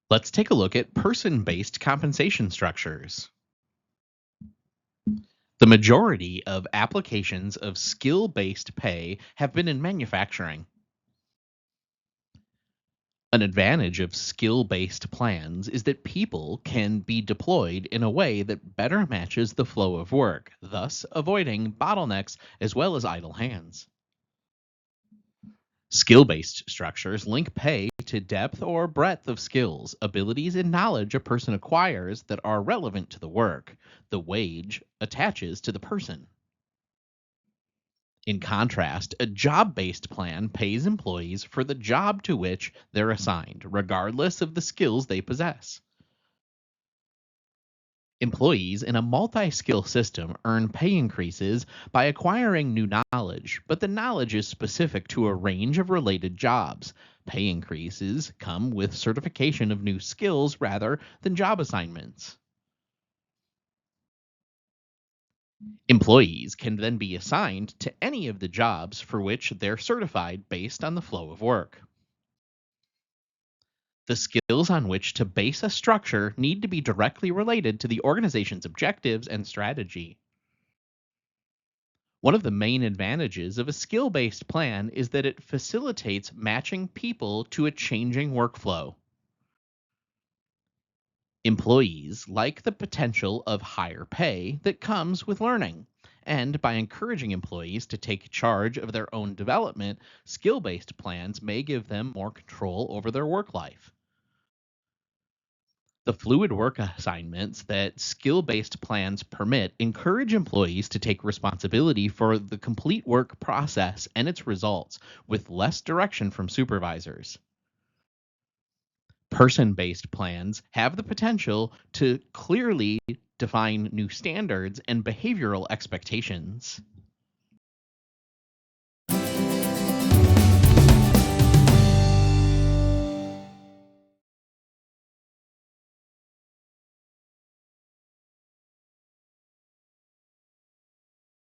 Let's take a look at person-based compensation structures. The majority of applications of skill-based pay have been in manufacturing. An advantage of skill-based plans is that people can be deployed in a way that better matches the flow of work, thus avoiding bottlenecks as well as idle hands. Skill-based structures link pay to depth or breadth of skills, abilities, and knowledge a person acquires that are relevant to the work. The wage attaches to the person. In contrast, a job based plan pays employees for the job to which they're assigned, regardless of the skills they possess. Employees in a multi skill system earn pay increases by acquiring new knowledge, but the knowledge is specific to a range of related jobs. Pay increases come with certification of new skills rather than job assignments. Employees can then be assigned to any of the jobs for which they're certified based on the flow of work. The skills on which to base a structure need to be directly related to the organization's objectives and strategy. One of the main advantages of a skill based plan is that it facilitates matching people to a changing workflow. Employees like the potential of higher pay that comes with learning. And by encouraging employees to take charge of their own development, skill based plans may give them more control over their work life. The fluid work assignments that skill based plans permit encourage employees to take responsibility for the complete work process and its results with less direction from supervisors. Person based plans have the potential to clearly define new standards and behavioral expectations.